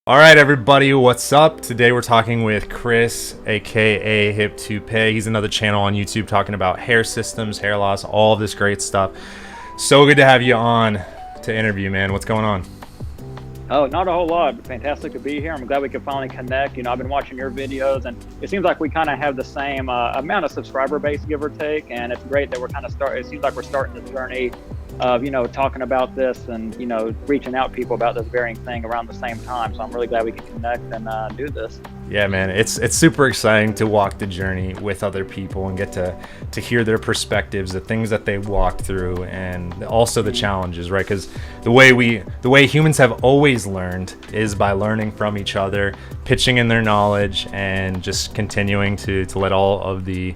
All right, everybody, what's up? Today we're talking with Chris, aka HipToupee. He's another channel on YouTube talking about hair systems, hair loss, all of this great stuff. So good to have you on to interview, man. What's going on? Oh, not a whole lot. Fantastic to be here. I'm glad we could finally connect. I've been watching your videos, and it seems like we kind of have the same amount of subscriber base, give or take. And it's great that we're kind of it seems like we're starting this journey of, talking about this and, reaching out to people about this varying thing around the same time. So I'm really glad we can connect and do this. Yeah, man, it's super exciting to walk the journey with other people and get to hear their perspectives, the things that they walked through, and also the challenges, right? Because the way humans have always learned is by learning from each other, pitching in their knowledge, and just continuing to let all of the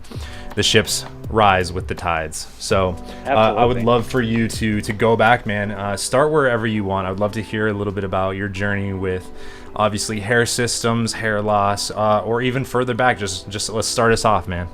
ships rise with the tides. So I would love for you to go back, man. Start wherever you want. I would love to hear a little bit about your journey with obviously hair systems, hair loss, or even further back. Just let's start us off, man.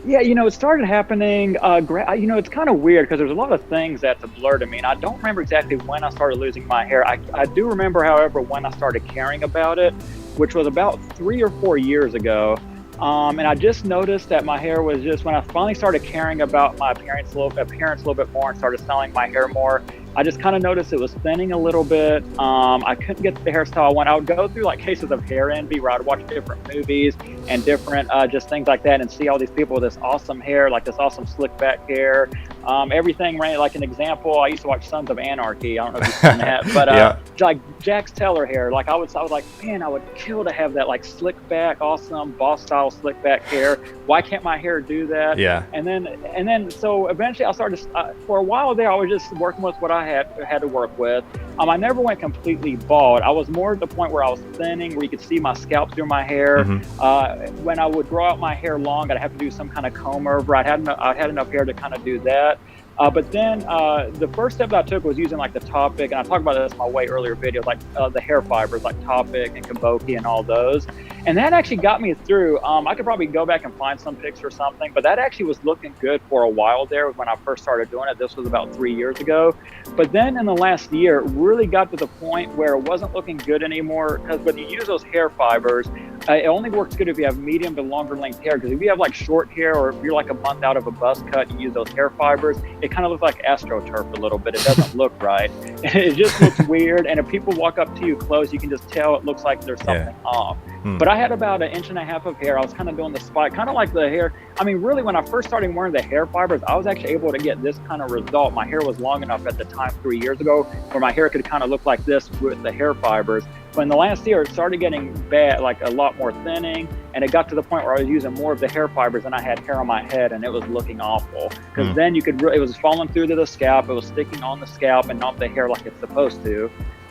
Yeah, it started happening. It's kind of weird because there's a lot of things that's a blur to me. And I don't remember exactly when I started losing my hair. I do remember, however, when I started caring about it, which was about 3 or 4 years ago. And I just noticed that my hair was just, when I finally started caring about my appearance a little bit more and started styling my hair more, I just kind of noticed it was thinning a little bit. I couldn't get the hairstyle I want. I would go through like cases of hair envy where I'd watch different movies and different just things like that and see all these people with this awesome hair, like this awesome slick back hair. Everything ran like an example. I used to watch Sons of Anarchy. I don't know if you've seen that, but Yeah. like Jax Teller hair. Like I was like, man, I would kill to have that like slick back, awesome boss style slick back hair. Why can't my hair do that? Yeah. And then so eventually I started for a while there. I was just working with what I had to work with. I never went completely bald. I was more at the point where I was thinning, where you could see my scalp through my hair. When I would grow out my hair long, I'd have to do some kind of comb over. I had enough hair to kind of do that. But then the first step that I took was using like the Topic, and I talked about this in my way earlier videos, like the hair fibers, like Topic and Kabuki and all those. And that actually got me through. I could probably go back and find some pics or something, but that actually was looking good for a while there when I first started doing it. This was about 3 years ago. But then in the last year, it really got to the point where it wasn't looking good anymore, because when you use those hair fibers, it only works good if you have medium to longer length hair, because if you have like short hair or if you're like a month out of a buzz cut, you use those hair fibers, it kind of looks like AstroTurf a little bit. It doesn't look right. It just looks weird. And if people walk up to you close, you can just tell it looks like there's something off. But I had about 1.5 inches of hair. I was kind of doing the spike, kind of like the hair. I mean, really, when I first started wearing the hair fibers, I was actually able to get this kind of result. My hair was long enough at the time 3 years ago where my hair could kind of look like this with the hair fibers. But in the last year, it started getting bad, like a lot more thinning, and it got to the point where I was using more of the hair fibers and I had hair on my head, and it was looking awful. Because then it was falling through to the scalp, it was sticking on the scalp and not the hair like it's supposed to.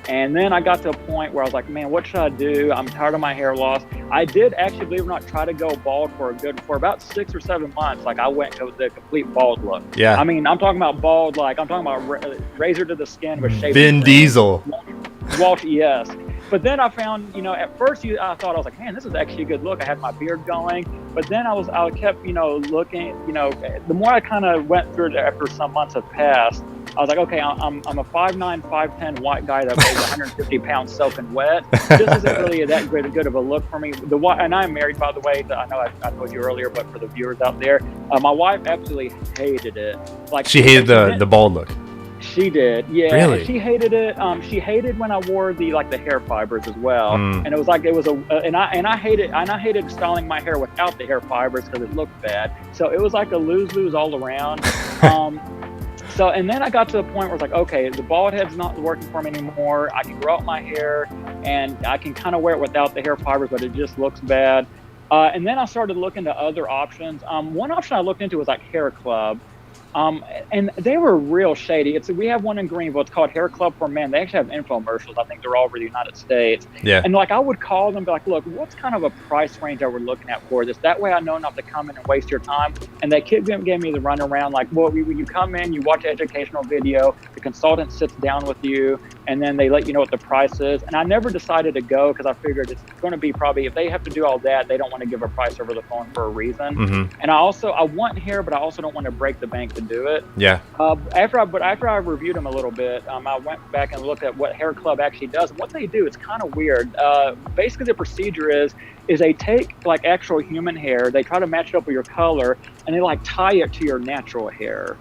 And then I got to a point where I was like, man, what should I do? I'm tired of my hair loss. I did actually, believe it or not, try to go bald for about 6 or 7 months. Like I went to the complete bald look. Yeah. I mean, I'm talking about bald, like I'm talking about razor to the skin with shaving. Vin Diesel. Walsh, yes. But then I found, at first I thought, I was like, man, this is actually a good look. I had my beard going. But then I kept, looking, the more I kind of went through it after some months have passed, I was like, okay, I'm a 5'9", 5'10" white guy that weighs 150 pounds soaking wet. This isn't really that good of a look for me. And I'm married, by the way. I know I told you earlier, but for the viewers out there, my wife absolutely hated it. Like She hated the bald look. She did, yeah. Really? She hated it. She hated when I wore the hair fibers as well. And it was like and I hated styling my hair without the hair fibers because it looked bad. So it was like a lose-lose all around. And then I got to the point where it's like, okay, the bald head's not working for me anymore. I can grow out my hair and I can kind of wear it without the hair fibers, but it just looks bad. And then I started looking to other options. One option I looked into was like Hair Club. And they were real shady. We have one in Greenville. It's called Hair Club for Men. They actually have infomercials. I think they're all over the United States. Yeah. And I would call them and be like, look, what's kind of a price range that we're looking at for this? That way I know not to come in and waste your time. And they gave me the runaround. Like, well, when you come in, you watch an educational video. the consultant sits down with you, and then they let you know what the price is. And I never decided to go because I figured it's going to be probably, if they have to do all that, they don't want to give a price over the phone for a reason. And I want hair, but I also don't want to break the bank to do it. Yeah. After I reviewed them a little bit, I went back and looked at what Hair Club actually does. What they do, it's kind of weird. Basically, the procedure is they take like actual human hair, they try to match it up with your color, and they like tie it to your natural hair.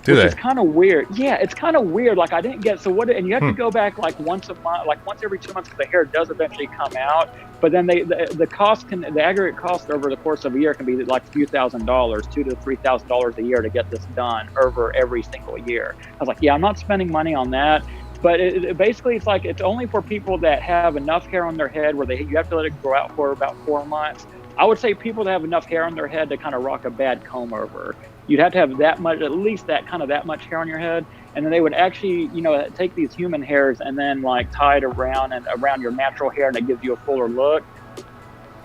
Which is kind of weird. Yeah, it's kind of weird. Like I didn't get, and you have to go back like once a month, like once every 2 months, because the hair does eventually come out. But then the aggregate cost over the course of a year can be like a few $1,000s, $2,000 to $3,000 a year to get this done over every single year. I was like, yeah, I'm not spending money on that. But basically, it's like it's only for people that have enough hair on their head where you have to let it grow out for about 4 months. I would say people that have enough hair on their head to kind of rock a bad comb over. You'd have to have that much, at least that much hair on your head. And then they would actually, take these human hairs and then like tie it around your natural hair, and it gives you a fuller look.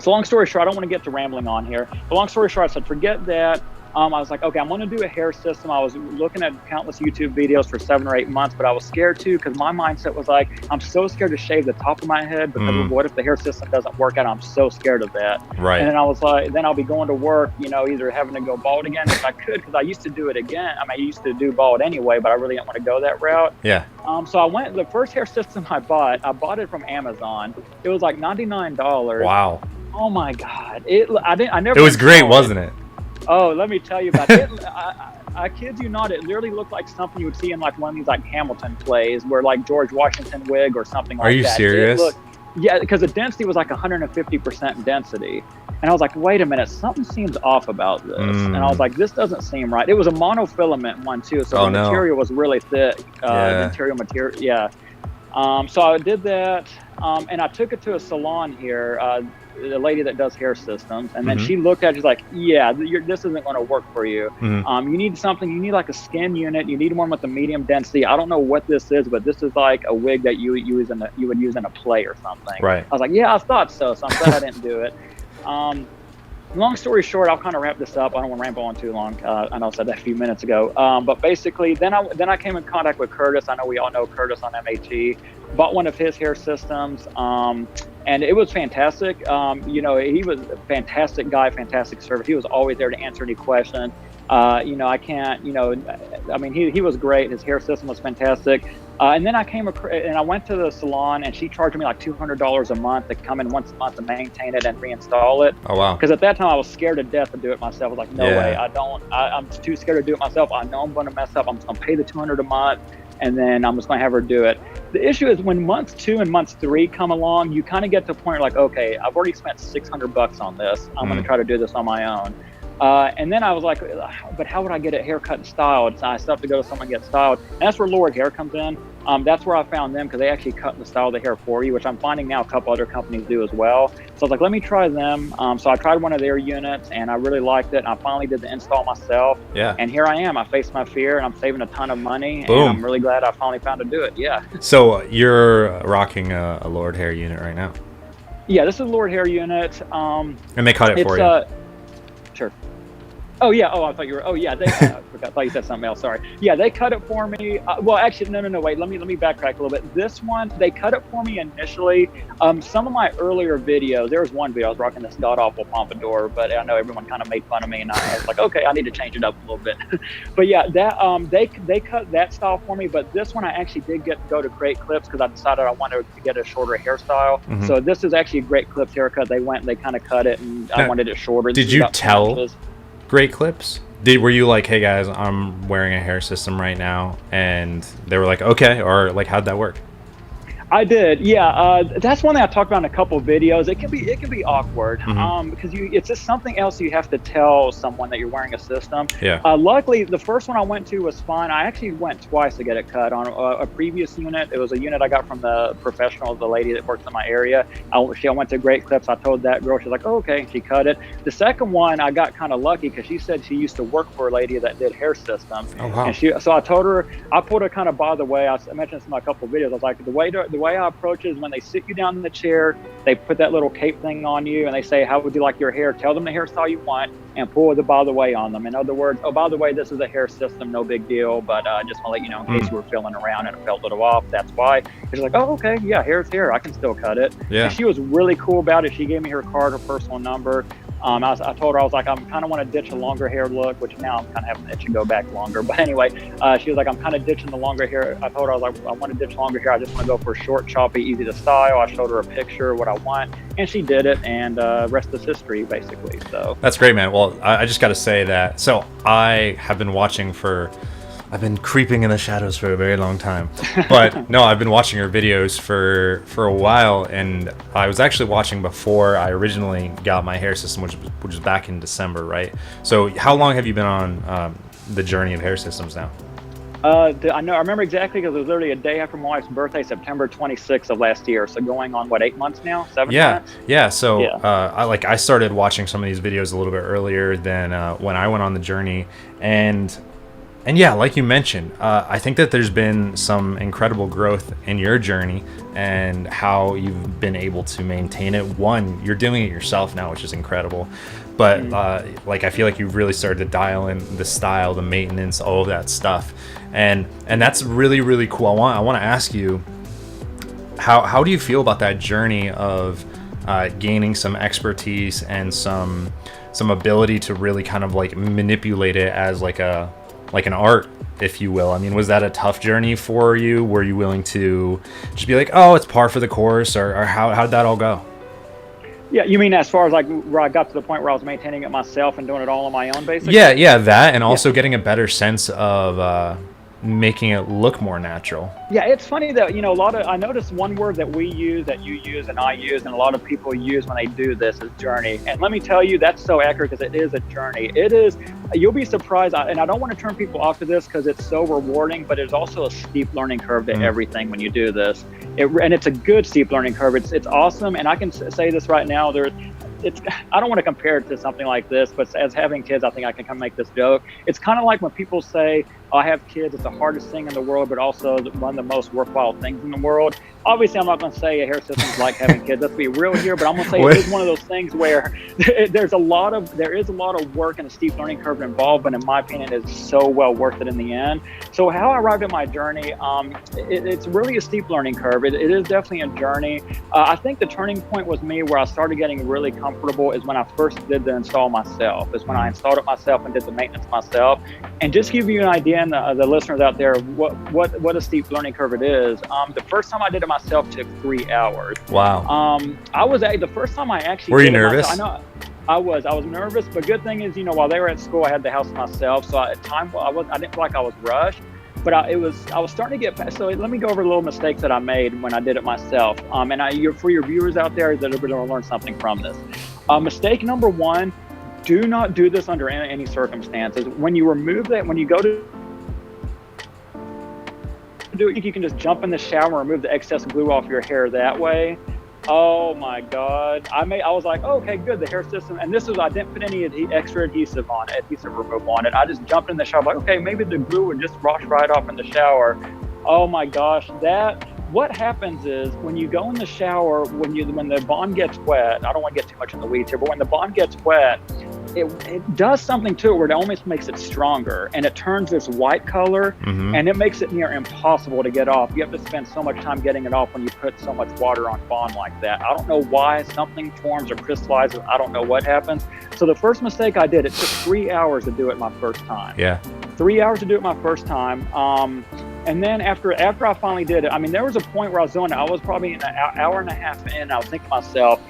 So long story short, I don't want to get to rambling on here. But long story short, I said, forget that. I was like, okay, I'm going to do a hair system. I was looking at countless YouTube videos for 7 or 8 months, but I was scared too, because my mindset was like, I'm so scared to shave the top of my head because of what if the hair system doesn't work out? I'm so scared of that. Right. And then I was like, then I'll be going to work, either having to go bald again if I could, because I used to do it again. I used to do bald anyway, but I really didn't want to go that route. Yeah. So I went, the first hair system I bought it from Amazon. It was like $99. Wow. Oh my God. It never. It was great, wasn't it? Oh, let me tell you about it. I kid you not, it literally looked like something you would see in like one of these like Hamilton plays where like George Washington wig or something like that. Are you serious? Yeah, because the density was like 150% density. And I was like, wait a minute, something seems off about this. And I was like, this doesn't seem right. It was a monofilament one too, so the material was really thick. The interior material, yeah. So I did that, and I took it to a salon here, the lady that does hair systems, and then she looked at it, she's like, yeah, this isn't going to work for you. You need like a skin unit, you need one with a medium density. I don't know what this is, but this is like a wig that you would use in a play or something. Right. I was like, yeah, I thought so, I'm glad I didn't do it. Long story short, I'll kind of wrap this up. I don't want to ramble on too long. I know I said that a few minutes ago. But basically, then I came in contact with Curtis. I know we all know Curtis on MAT. Bought one of his hair systems, and it was fantastic. He was a fantastic guy, fantastic service. He was always there to answer any question. I can't, he was great. His hair system was fantastic. And then I went to the salon, and she charged me like $200 a month to come in once a month to maintain it and reinstall it. Oh, wow. Because at that time I was scared to death to do it myself. I was like, no way, I'm too scared to do it myself. I know I'm going to mess up. I'm just going to pay the $200 a month, and then I'm just going to have her do it. The issue is when month 2 and month 3 come along, you kind of get to a point like, okay, I've already spent $600 on this. I'm going to try to do this on my own. And then I was like, but how would I get it haircut and styled? So I still have to go to someone and get styled. And that's where Lord Hair comes in. That's where I found them, because they actually cut and style the hair for you, which I'm finding now a couple other companies do as well. So I was like, let me try them. So I tried one of their units, and I really liked it. And I finally did the install myself. Yeah. And here I am. I faced my fear, and I'm saving a ton of money. Boom. And I'm really glad I finally found to do it. Yeah. So you're rocking a Lord Hair unit right now? Yeah, this is a Lord Hair unit. And they cut it for you? Sure. Oh yeah. Oh, I thought you were. Oh yeah. I thought you said something else. Sorry. Yeah, they cut it for me. Well, actually, no. Wait. Let me backtrack a little bit. This one, they cut it for me initially. Some of my earlier videos, there was one video I was rocking this god awful pompadour, but I know everyone kind of made fun of me, and I was like, okay, I need to change it up a little bit. But yeah, that they cut that style for me. But this one, I actually did go to Great Clips because I decided I wanted to get a shorter hairstyle. So this is actually a Great Clips haircut. They went and they kind of cut it, and I wanted it shorter. Did you tell Great Clips? Were you like, hey guys, I'm wearing a hair system right now, and they were like, okay, or like, how'd that work? I did, yeah. That's one thing I talked about in a couple of videos. It can be awkward because it's just something else you have to tell someone that you're wearing a system. Yeah. Luckily, the first one I went to was fine. I actually went twice to get it cut on a previous unit. It was a unit I got from the professional, the lady that works in my area. I went to Great Clips. I told that girl, she's like, oh, okay, and she cut it. The second one, I got kind of lucky because she said she used to work for a lady that did hair systems. Oh, wow. And so I told her, I put her kind of by the way. I mentioned this in a couple of videos. I was like, the way way I approach it is when they sit you down in the chair, they put that little cape thing on you and they say, how would you like your hair? Tell them the hairstyle you want and pull the by the way on them. In other words, oh, by the way, this is a hair system, no big deal, but just want to let you know in case you were feeling around and it felt a little off, that's why. She's like, oh, okay, yeah, hair's hair, I can still cut it. Yeah. And she was really cool about it. She gave me her card, her personal number. I told her, I was like, I'm kind of want to ditch a longer hair look, which now I'm kind of having an itch to go back longer. But anyway, she was like, I'm kind of ditching the longer hair. I told her, I was like, I want to ditch longer hair. I just want to go for short, choppy, easy to style. I showed her a picture, what I want, and she did it. And rest is history, basically. So that's great, man. Well, I just got to say that. So I have been watching I've been creeping in the shadows for a very long time, but no, I've been watching her videos for a while, and I was actually watching before I originally got my hair system, which was back in December, right? So how long have you been on the journey of hair systems now? I remember exactly because it was literally a day after my wife's birthday, September 26th of last year. So going on, what, 8 months now? 7 months? Yeah. So I started watching some of these videos a little bit earlier than when I went on the journey, and yeah, like you mentioned, I think that there's been some incredible growth in your journey and how you've been able to maintain it. One, you're doing it yourself now, which is incredible. But I feel like you've really started to dial in the style, the maintenance, all of that stuff. And that's really, really cool. I want to ask you, how do you feel about that journey of gaining some expertise and some ability to really kind of like manipulate it as like an art, if you will? I mean, was that a tough journey for you? Were you willing to just be like, oh, it's par for the course, or how did that all go? Yeah, you mean as far as like where I got to the point where I was maintaining it myself and doing it all on my own, basically? Yeah, that, and also getting a better sense of making it look more natural. Yeah, it's funny that, I noticed one word that we use, that you use and I use, and a lot of people use when they do this is journey. And let me tell you, that's so accurate because it is a journey. It is, you'll be surprised, and I don't want to turn people off to this because it's so rewarding, but it's also a steep learning curve to everything when you do this. And it's a good steep learning curve. It's awesome. And I can say this right now, I don't want to compare it to something like this, but as having kids, I think I can come make this joke. It's kind of like when people say, I have kids, it's the hardest thing in the world, but also one of the most worthwhile things in the world. Obviously, I'm not going to say a hair system is like having kids. Let's be real here, but I'm going to say it is one of those things where there is a lot of work and a steep learning curve involved, but in my opinion, it's so well worth it in the end. So how I arrived at my journey, it's really a steep learning curve. It is definitely a journey. I think the turning point was me where I started getting really comfortable is when I first did the install myself. Is when I installed it myself and did the maintenance myself. And just to give you an idea, and the listeners out there, what a steep learning curve it is. The first time I did it myself took 3 hours. Wow. The first time I actually were you nervous? I was nervous, but good thing is, while they were at school, I had the house myself. So at time, I didn't feel like I was rushed, but I was starting to get past. So let me go over the little mistakes that I made when I did it myself. For your viewers out there that are going to learn something from this. Mistake number one, do not do this under any circumstances. When you remove that, when you go to do it, you can just jump in the shower and remove the excess glue off your hair that way. Oh my God. I was like, oh, okay, good. The hair system. And I didn't put any extra adhesive removal on it. I just jumped in the shower, like, okay, maybe the glue would just wash right off in the shower. Oh my gosh. What happens is when you go in the shower, when the bond gets wet, I don't want to get too much in the weeds here, but when the bond gets wet, it does something to it where it almost makes it stronger, and it turns this white color, and it makes it near impossible to get off. You have to spend so much time getting it off when you put so much water on bond like that. I don't know why something forms or crystallizes. I don't know what happens. So the first mistake I did, it took 3 hours to do it my first time. Yeah. 3 hours to do it my first time. And then after I finally did it, there was a point where I was doing it. I was probably an hour and a half in. I was thinking to myself,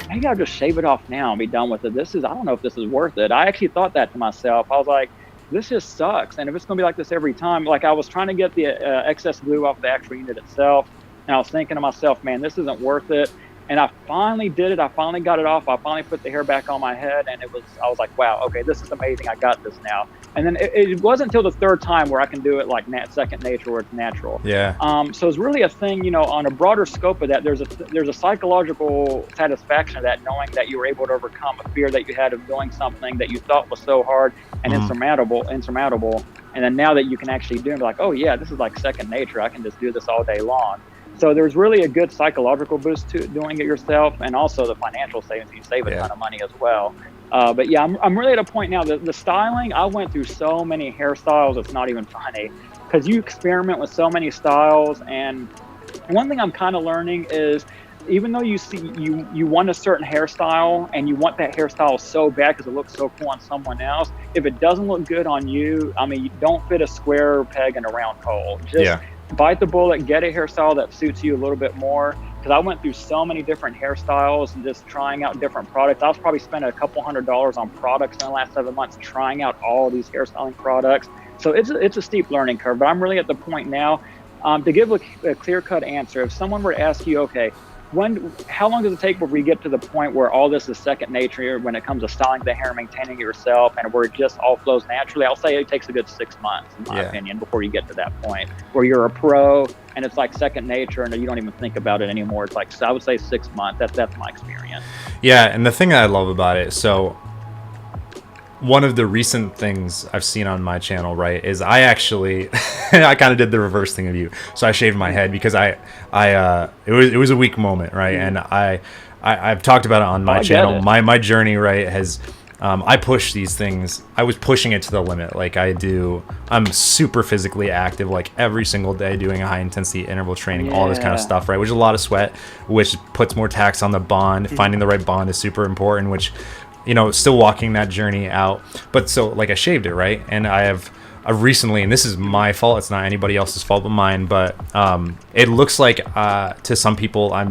maybe I'll just shave it off now and be done with it. I don't know if this is worth it. I actually thought that to myself. I was like, this just sucks. And if it's going to be like this every time, like I was trying to get the excess glue off the actual unit itself. And I was thinking to myself, man, this isn't worth it. And I finally did it. I finally got it off. I finally put the hair back on my head, and I was like, wow, okay, this is amazing. I got this now. And then it wasn't until the third time where I can do it like second nature, where it's natural. Yeah. So it's really a thing, on a broader scope of that. There's a psychological satisfaction of that, knowing that you were able to overcome a fear that you had of doing something that you thought was so hard and insurmountable. And then now that you can actually do it, like, oh yeah, this is like second nature. I can just do this all day long. So there's really a good psychological boost to doing it yourself, and also the financial savings. You save a ton of money as well. But yeah, I'm really at a point now that the styling, I went through so many hairstyles, it's not even funny, because you experiment with so many styles. And one thing I'm kind of learning is, even though you want a certain hairstyle and you want that hairstyle so bad because it looks so cool on someone else, if it doesn't look good on you, I mean, you don't fit a square peg in a round hole. Just bite the bullet, get a hairstyle that suits you a little bit more. Because I went through so many different hairstyles and just trying out different products. I was probably spending a couple $100s on products in the last 7 months trying out all these hairstyling products. So it's a steep learning curve, but I'm really at the point now to give a clear-cut answer. If someone were to ask you, okay, how long does it take before we get to the point where all this is second nature when it comes to styling the hair, maintaining it yourself, and where it just all flows naturally? I'll say it takes a good 6 months, in my opinion, before you get to that point where you're a pro and it's like second nature and you don't even think about it anymore. It's like, so I would say 6 months. That's my experience. Yeah, and the thing that I love about it, so one of the recent things I've seen on my channel, right, is I actually I kind of did the reverse thing of you. So I shaved my head because it was a weak moment, right? And I've talked about it on my channel. My journey, right, has I push these things. I was pushing it to the limit. Like I'm super physically active, like every single day, doing a high intensity interval training, all this kind of stuff, right? Which is a lot of sweat, which puts more tax on the bond. Finding the right bond is super important, which, you know, still walking that journey out. But so, like, I shaved it, right? And I've recently, and this is my fault, it's not anybody else's fault but mine, but it looks like to some people I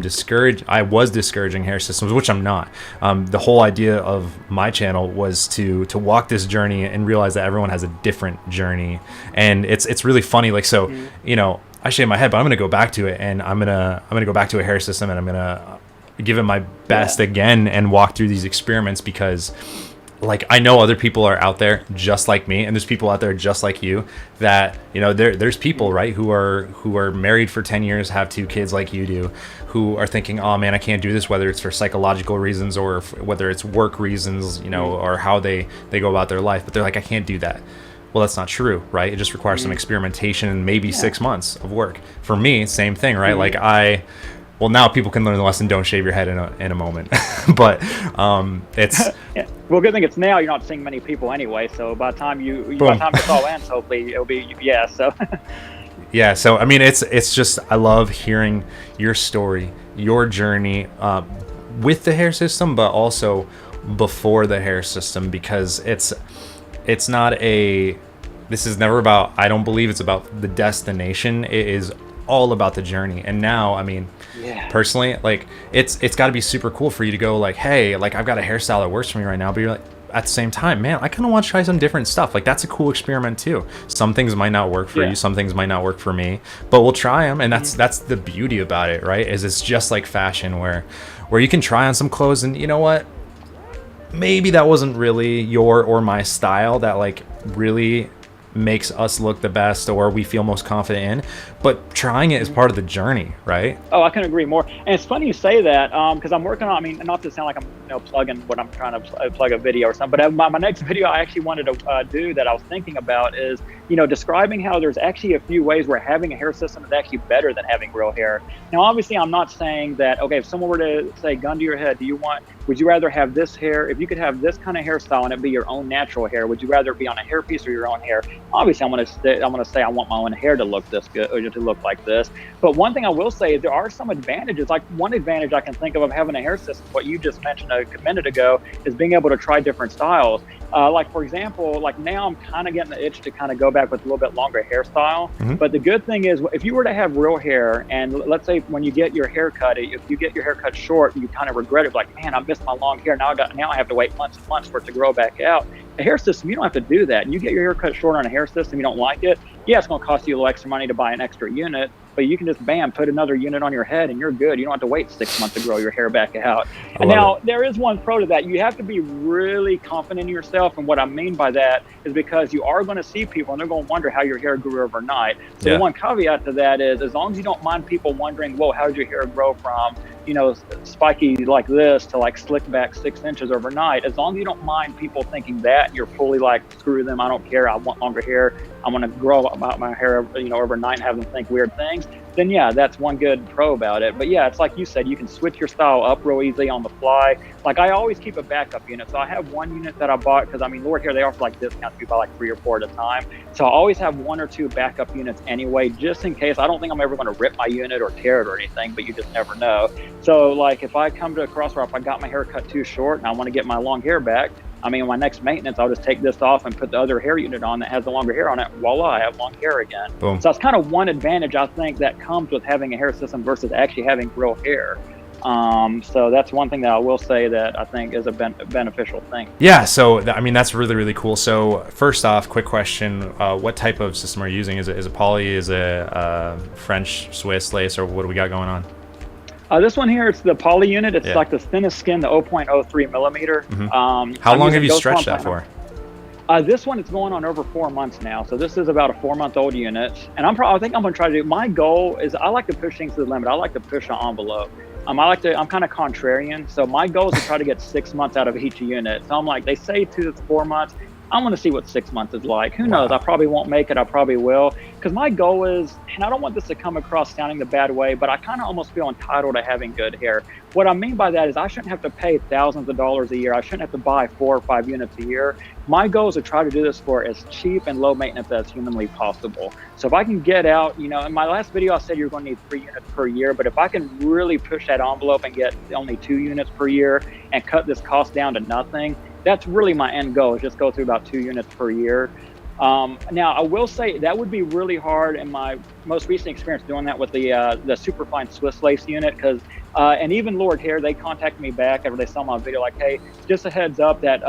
was discouraging hair systems, which I'm not. The whole idea of my channel was to walk this journey and realize that everyone has a different journey. And it's really funny, like, so you know, I shaved my head, but I'm gonna go back to it, and I'm gonna go back to a hair system, and I'm gonna give it my best again and walk through these experiments, because, like, I know other people are out there just like me, and there's people out there just like you that, you know, there's people, right, who are married for 10 years, have 2 kids like you do, who are thinking, oh man, I can't do this, whether it's for psychological reasons or whether it's work reasons, you know, or how they go about their life, but they're like, I can't do that. Well, that's not true, right? It just requires some experimentation and maybe 6 months of work. For me, same thing, right? Like well, now people can learn the lesson: don't shave your head in a moment. But it's well, good thing it's now. You're not seeing many people anyway. So by the time this all ends, hopefully it'll be So yeah. So I mean, it's just, I love hearing your story, your journey with the hair system, but also before the hair system, because it's not this is never about, I don't believe it's about the destination. It is all about the journey. And now, I mean, personally, like, it's got to be super cool for you to go, like, hey, like, I've got a hairstyle that works for me right now, but you're like, at the same time, man, I kind of want to try some different stuff. Like, that's a cool experiment too. Some things might not work for you, some things might not work for me, but we'll try them. And that's the beauty about it, right? Is it's just like fashion, where you can try on some clothes and, you know what, maybe that wasn't really your or my style that, like, really makes us look the best or we feel most confident in, but trying it is part of the journey, right? Oh, I couldn't agree more. And it's funny you say that, because I'm working on, I mean, not to sound like I'm, you know, plugging what I'm trying to plug a video or something, but my next video I actually wanted to do that I was thinking about is, you know, describing how there's actually a few ways where having a hair system is actually better than having real hair. Now, obviously, I'm not saying that, okay, if someone were to say, gun to your head, would you rather have this hair, if you could have this kind of hairstyle and it be your own natural hair, would you rather it be on a hairpiece or your own hair? Obviously, I'm going to say I want my own hair to look this good, or to look like this. But one thing I will say is there are some advantages. Like, one advantage I can think of having a hair system, what you just mentioned a minute ago, is being able to try different styles. Like, for example, like, now I'm kind of getting the itch to kind of go back with a little bit longer hairstyle. But the good thing is, if you were to have real hair, and let's say when you get your hair cut, if you get your hair cut short, you kind of regret it, like, man, I missed my long hair. Now I have to wait months and months for it to grow back out. A hair system, you don't have to do that. You get your hair cut short on a hair system, you don't like it, yeah, it's going to cost you a little extra money to buy an extra unit, but you can just, bam, put another unit on your head and you're good. You don't have to wait 6 months to grow your hair back out. And now, there is one pro to that. You have to be really confident in yourself, and what I mean by that is because you are going to see people and they're going to wonder how your hair grew overnight. So the one caveat to that is, as long as you don't mind people wondering, whoa, how did your hair grow from, you know, spiky like this to like slick back 6 inches overnight, as long as you don't mind people thinking that, and you're fully like, screw them, I don't care, I want longer hair, I'm going to grow out my hair, you know, overnight and have them think weird things, then yeah, that's one good pro about it. But yeah, it's like you said, you can switch your style up real easily on the fly. Like I always keep a backup unit. So I have one unit that I bought because I mean, Lord here, they offer like discounts. You buy like 3 or 4 at a time. So I always have 1 or 2 backup units anyway, just in case. I don't think I'm ever going to rip my unit or tear it or anything, but you just never know. So like if I come to a crossroad, if I got my hair cut too short and I want to get my long hair back, I mean, my next maintenance, I'll just take this off and put the other hair unit on that has the longer hair on it. Voila, I have long hair again. Boom. So it's kind of one advantage I think that comes with having a hair system versus actually having real hair. So that's one thing that I will say that I think is a beneficial thing. Yeah. So I mean, that's really, really cool. So first off, quick question: what type of system are you using? Is it poly? Is it French, Swiss lace, or what do we got going on? This one here, it's the poly unit. It's like the thinnest skin, the 0.03 millimeter. Mm-hmm. How long have you stretched that for? This one, it's going on over 4 months now. So this is about a 4-month-old unit. And I think I'm going to try to do, my goal is I like to push things to the limit. I like to push an envelope. I'm kind of contrarian. So my goal is to try to get 6 months out of each unit. So I'm like, they say 2 to 4 months. I want to see what 6 months is like. Who knows? I probably won't make it. I probably will. Because my goal is, and I don't want this to come across sounding the bad way, but I kind of almost feel entitled to having good hair. What I mean by that is I shouldn't have to pay thousands of dollars a year. I shouldn't have to buy 4 or 5 units a year. My goal is to try to do this for as cheap and low maintenance as humanly possible. So if I can get out, in my last video, I said you're going to need 3 units per year, but if I can really push that envelope and get only 2 units per year and cut this cost down to nothing, that's really my end goal, is just go through about 2 units per year. Now, I will say that would be really hard in my most recent experience doing that with the superfine Swiss lace unit, because and even Lord Hair, they contacted me back after they saw my video, like, hey, just a heads up that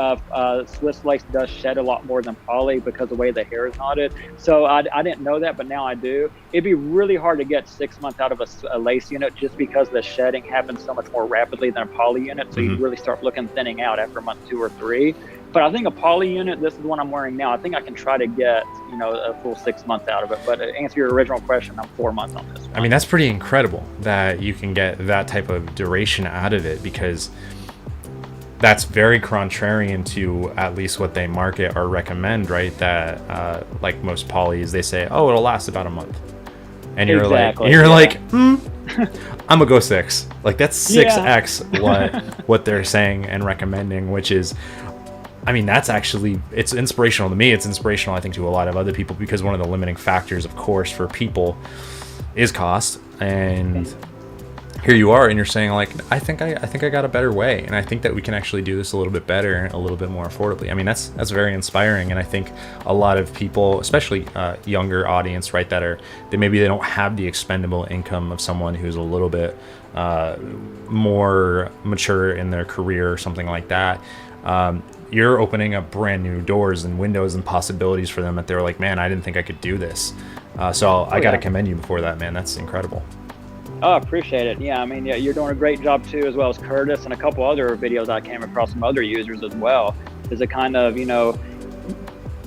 Swiss lace does shed a lot more than poly because of the way the hair is knotted. So I didn't know that, but now I do. It'd be really hard to get 6 months out of a lace unit just because the shedding happens so much more rapidly than a poly unit. So you really start looking thinning out after month 2 or 3. But I think a poly unit, this is the one I'm wearing now, I think I can try to get, a full 6 months out of it. But to answer your original question, I'm 4 months on this one. I mean, that's pretty incredible that you can get that type of duration out of it, because that's very contrarian to at least what they market or recommend, right? That like most polys, they say, oh, it'll last about a month. And you're like, I'm gonna go 6. Like that's 6x what they're saying and recommending, which is, I mean, that's actually, it's inspirational to me. It's inspirational, I think, to a lot of other people, because one of the limiting factors, of course, for people is cost. And here you are, and you're saying, like, I think I got a better way, and I think that we can actually do this a little bit better, a little bit more affordably. I mean, that's very inspiring, and I think a lot of people, especially younger audience, right, that maybe they don't have the expendable income of someone who's a little bit more mature in their career or something like that. You're opening up brand new doors and windows and possibilities for them that they're like, man, I didn't think I could do this. So I got to commend you before that, man. That's incredible. Oh, I appreciate it. Yeah, I mean, you're doing a great job too, as well as Curtis and a couple other videos I came across from other users as well. Is it kind of,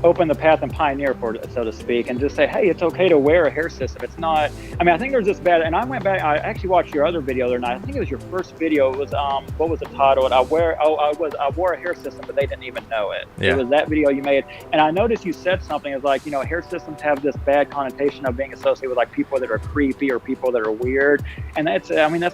open the path and pioneer for it, so to speak, and just say, hey, it's okay to wear a hair system. It's not, I mean, I think there's this bad, and I went back, I actually watched your other video the other night. I think it was your first video. It was, what was the title? I wore a hair system, but they didn't even know it. Yeah. It was that video you made. And I noticed you said something, it's like, hair systems have this bad connotation of being associated with like people that are creepy or people that are weird. And that's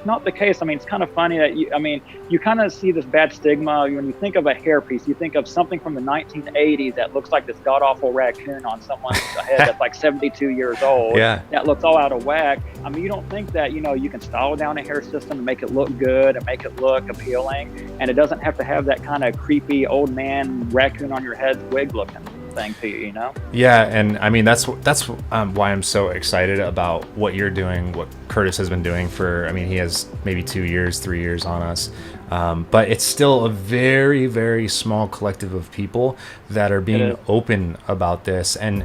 not the case. I mean, it's kind of funny that you kind of see this bad stigma. When you think of a hairpiece, you think of something from the 1980s that looks like this god-awful raccoon on someone's head that's like 72 years old. Yeah. That looks all out of whack. I mean, you don't think that, you can style down a hair system and make it look good and make it look appealing, and it doesn't have to have that kind of creepy old man raccoon on your head wig looking thing to you, Yeah, and I mean, that's why I'm so excited about what you're doing, what Curtis has been doing for, I mean, he has maybe 2 years, 3 years on us. But it's still a very, very small collective of people that are being open about this and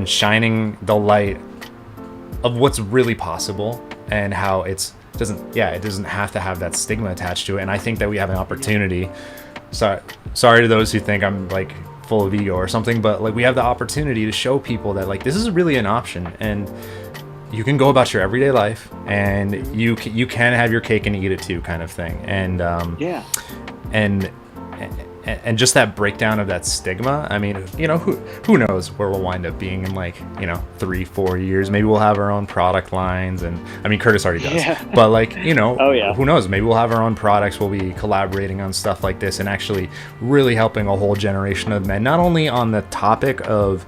shining the light of what's really possible and how it doesn't have to have that stigma attached to it. And I think that we have an opportunity. Sorry to those who think I'm like full of ego or something, but like we have the opportunity to show people that like this is really an option, and you can go about your everyday life, and you can have your cake and eat it too, kind of thing. And and just that breakdown of that stigma. I mean, you know, who knows where we'll wind up being in like, you know, 3-4 years. Maybe we'll have our own product lines, and I mean, Curtis already does. Yeah. But like, you know, Oh yeah. who knows? Maybe we'll have our own products. We'll be collaborating on stuff like this and actually really helping a whole generation of men, not only on the topic of,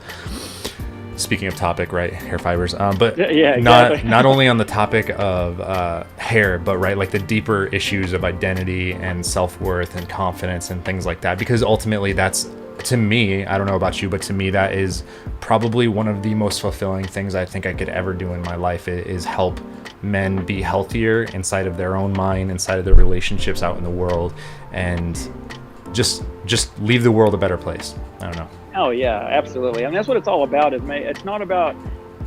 speaking of topic, right, hair fibers, but Yeah, exactly. not only on the topic of hair, but right, like the deeper issues of identity and self-worth and confidence and things like that. Because ultimately, that's, to me, I don't know about you, but to me, that is probably one of the most fulfilling things I think I could ever do in my life, is help men be healthier inside of their own mind, inside of their relationships out in the world, and just leave the world a better place. I don't know. Oh yeah, absolutely. I mean, that's what it's all about. It's not about,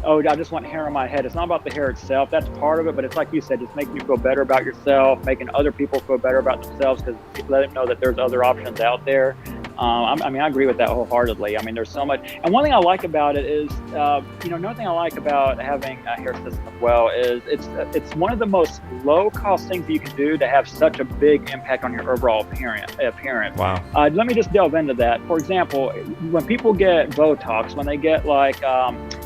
oh, I just want hair on my head. It's not about the hair itself. That's part of it, but it's like you said, just making you feel better about yourself, making other people feel better about themselves, because let them know that there's other options out there. I mean, I agree with that wholeheartedly. I mean, there's so much. And one thing I like about it is, another thing I like about having a hair system as well is it's one of the most low-cost things that you can do to have such a big impact on your overall appearance. Wow. Let me just delve into that. For example, when people get Botox, when they get like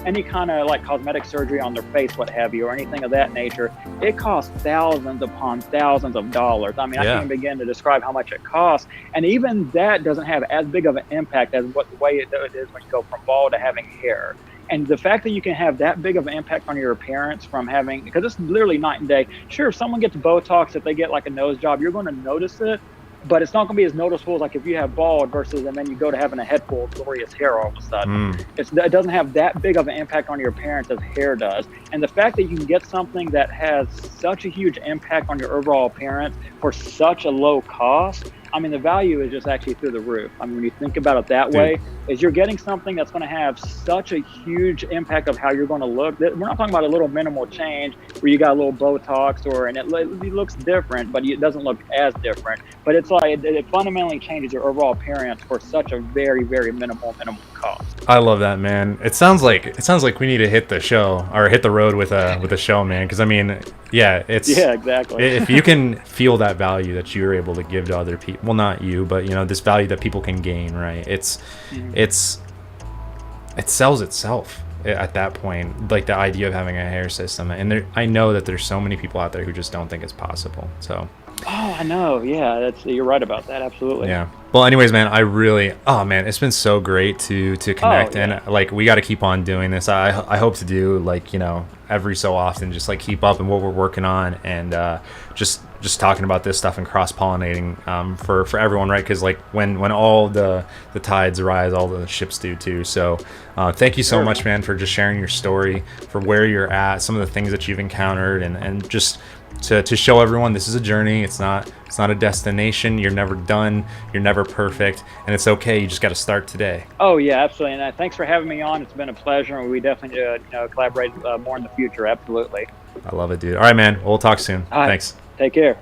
any kind of like cosmetic surgery on their face, what have you, or anything of that nature, it costs thousands upon thousands of dollars. I mean, I can't even begin to describe how much it costs. And even that doesn't have as big of an impact as what the way it is when you go from bald to having hair. And the fact that you can have that big of an impact on your appearance from having, because it's literally night and day. Sure, if someone gets Botox, if they get like a nose job, you're going to notice it, but it's not going to be as noticeable as like if you have bald versus, and then you go to having a head full of glorious hair all of a sudden. It doesn't have that big of an impact on your appearance as hair does. And the fact that you can get something that has such a huge impact on your overall appearance for such a low cost, I mean, the value is just actually through the roof. I mean, when you think about it that way, is you're getting something that's going to have such a huge impact of how you're going to look. We're not talking about a little minimal change where you got a little Botox and it looks different, but it doesn't look as different. But it's like it fundamentally changes your overall appearance for such a very, very minimal cost. I love that, man. It sounds like we need to hit the show or hit the road with a show, man. Because I mean, yeah, exactly. If you can feel that value that you're able to give to other people, well, not you, but you know, this value that people can gain, right? It sells itself at that point, like the idea of having a hair system. And I know that there's so many people out there who just don't think it's possible. So. Oh, I know. Yeah, you're right about that. Absolutely. Yeah. Well, anyways, man, it's been so great to connect, and like we got to keep on doing this. I hope to do like, you know, every so often, just like keep up in what we're working on, and just talking about this stuff and cross pollinating for everyone, right? Because like when all the tides rise, all the ships do too. So thank you so much, man, for just sharing your story, for where you're at, some of the things that you've encountered, and just to show everyone this is a journey. It's not a destination. You're never done. You're never perfect, and it's okay. You just got to start today. Oh yeah, absolutely. And thanks for having me on. It's been a pleasure, and we definitely collaborate more in the future. Absolutely. I love it, dude. All right, man. We'll talk soon. All right. Thanks. Take care.